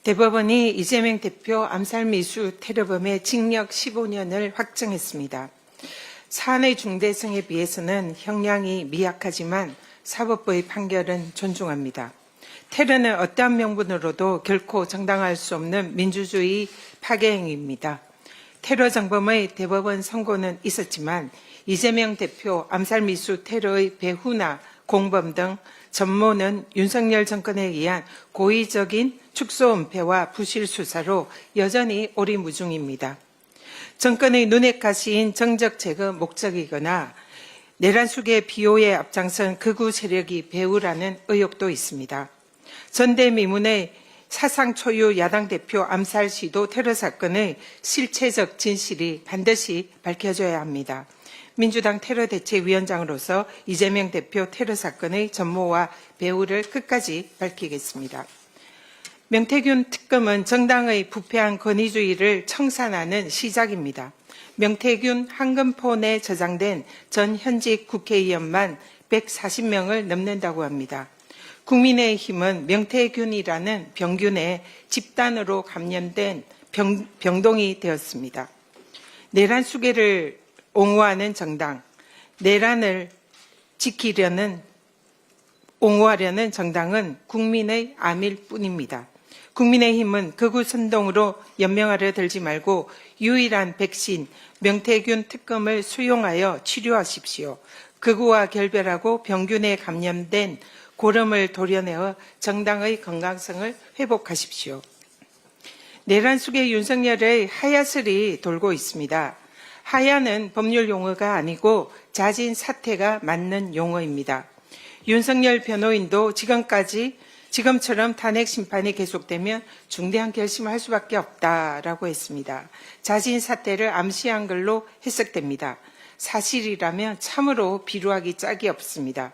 대법원이 이재명 대표 암살미수 테러범의 징역 15년을 확정했습니다. 사안의 중대성에 비해서는 형량이 미약하지만 사법부의 판결은 존중합니다. 테러는 어떠한 명분으로도 결코 정당화할 수 없는 민주주의 파괴 행위입니다. 테러 정범의 대법원 선고는 있었지만 이재명 대표 암살미수 테러의 배후나 공범 등 전모는 윤석열 정권에 의한 고의적인 축소 은폐와 부실 수사로 여전히 오리무중입니다. 정권의 눈엣 가시인 정적 제거 목적이거나 내란숙의 비호에 앞장선 극우 세력이 배후라는 의혹도 있습니다. 전대미문의 사상 초유 야당 대표 암살 시도 테러 사건의 실체적 진실이 반드시 밝혀져야 합니다. 민주당 테러대책위원장으로서 이재명 대표 테러 사건의 전모와 배후를 끝까지 밝히겠습니다. 명태균 특검은 정당의 부패한 권위주의를 청산하는 시작입니다. 명태균 한금폰에 저장된 전 현직 국회의원만 140명을 넘는다고 합니다. 국민의힘은 명태균이라는 병균에 집단으로 감염된 병동이 되었습니다. 내란 수괴를 옹호하는 정당, 내란을 옹호하려는 정당은 국민의 암일 뿐입니다. 국민의힘은 극우 선동으로 연명하려 들지 말고 유일한 백신 명태균 특검을 수용하여 치료하십시오. 극우와 결별하고 병균에 감염된 고름을 도려내어 정당의 건강성을 회복하십시오. 내란 속에 윤석열의 하야설이 돌고 있습니다. 하야는 법률 용어가 아니고 자진 사퇴가 맞는 용어입니다. 윤석열 변호인도 지금처럼 탄핵 심판이 계속되면 중대한 결심을 할 수밖에 없다라고 했습니다. 자진 사퇴를 암시한 걸로 해석됩니다. 사실이라면 참으로 비루하기 짝이 없습니다.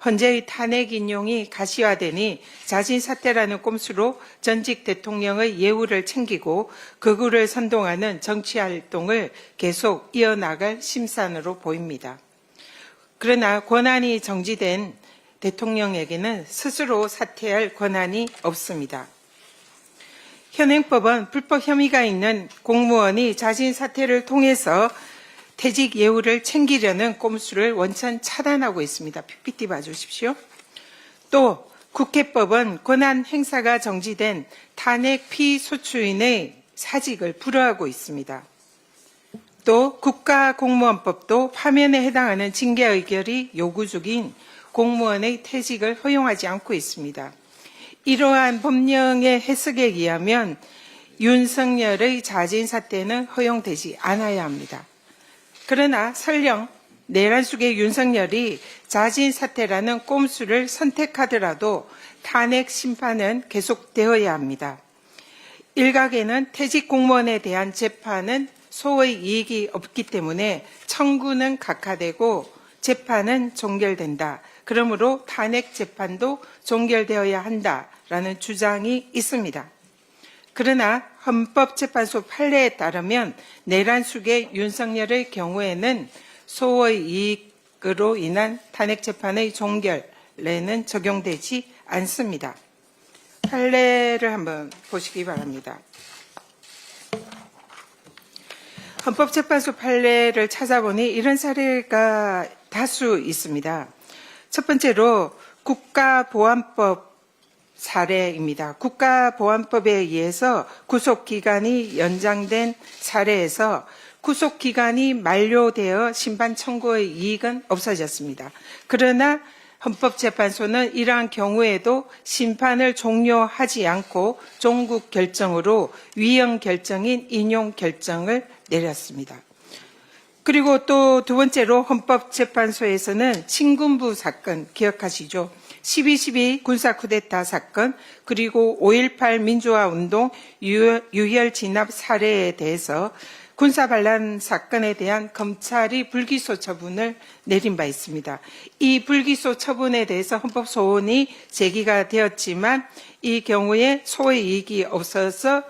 헌재의 탄핵 인용이 가시화되니 자진 사퇴라는 꼼수로 전직 대통령의 예우를 챙기고 극우를 선동하는 정치활동을 계속 이어나갈 심산으로 보입니다. 그러나 권한이 정지된 대통령에게는 스스로 사퇴할 권한이 없습니다. 현행법은 불법 혐의가 있는 공무원이 자진 사퇴를 통해서 퇴직 예우를 챙기려는 꼼수를 원천 차단하고 있습니다. PPT 봐주십시오. 또 국회법은 권한 행사가 정지된 탄핵 피소추인의 사직을 불허하고 있습니다. 또 국가공무원법도 파면에 해당하는 징계 의결이 요구 중인 공무원의 퇴직을 허용하지 않고 있습니다. 이러한 법령의 해석에 의하면 윤석열의 자진 사퇴는 허용되지 않아야 합니다. 그러나 설령 내란 속의 윤석열이 자진 사퇴라는 꼼수를 선택하더라도 탄핵 심판은 계속되어야 합니다. 일각에는 퇴직 공무원에 대한 재판은 소의 이익이 없기 때문에 청구는 각하되고 재판은 종결된다. 그러므로 탄핵 재판도 종결되어야 한다라는 주장이 있습니다. 그러나 헌법재판소 판례에 따르면 내란 속의 윤석열의 경우에는 소의 이익으로 인한 탄핵 재판의 종결에는 적용되지 않습니다. 판례를 한번 보시기 바랍니다. 헌법재판소 판례를 찾아보니 이런 사례가 다수 있습니다. 첫 번째로 국가보안법 사례입니다. 국가보안법에 의해서 구속기간이 연장된 사례에서 구속기간이 만료되어 심판 청구의 이익은 없어졌습니다. 그러나 헌법재판소는 이러한 경우에도 심판을 종료하지 않고 종국 결정으로 위헌 결정인 인용 결정을 내렸습니다. 그리고 또 두 번째로 헌법재판소에서는 친군부 사건 기억하시죠? 12.12 군사 쿠데타 사건 그리고 5.18 민주화운동 유혈 진압 사례에 대해서 군사 반란 사건에 대한 검찰이 불기소 처분을 내린 바 있습니다. 이 불기소 처분에 대해서 헌법 소원이 제기가 되었지만 이 경우에 소의 이익이 없어서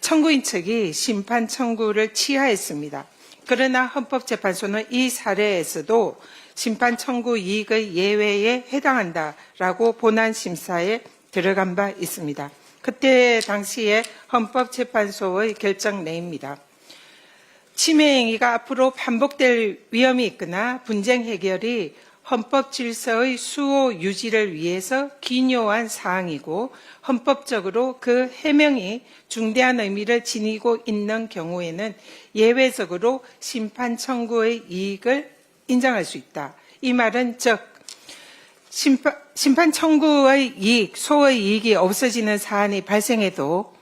청구인 측이 심판 청구를 취하했습니다. 그러나 헌법재판소는 이 사례에서도 심판 청구 이익의 예외에 해당한다라고 본안 심사에 들어간 바 있습니다. 그때 당시에 헌법재판소의 결정 내입니다. 침해 행위가 앞으로 반복될 위험이 있거나 분쟁 해결이 헌법 질서의 수호 유지를 위해서 기요한 사항이고 헌법적으로 그 해명이 중대한 의미를 지니고 있는 경우에는 예외적으로 심판 청구의 이익을 인정할 수 있다. 이 말은 즉 심판 청구의 이익, 소의 이익이 없어지는 사안이 발생해도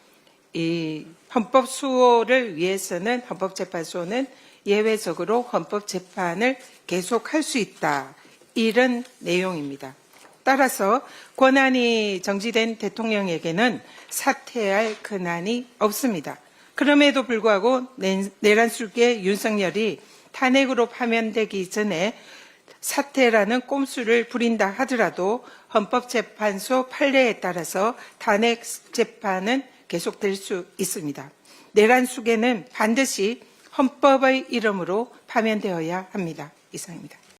이 헌법 수호를 위해서는 헌법재판소는 예외적으로 헌법재판을 계속할 수 있다. 이런 내용입니다. 따라서 권한이 정지된 대통령에게는 사퇴할 근한이 없습니다. 그럼에도 불구하고 내란숙의 윤석열이 탄핵으로 파면되기 전에 사퇴라는 꼼수를 부린다 하더라도 헌법재판소 판례에 따라서 탄핵 재판은 계속될 수 있습니다. 내란숙에는 반드시 헌법의 이름으로 파면되어야 합니다. 이상입니다.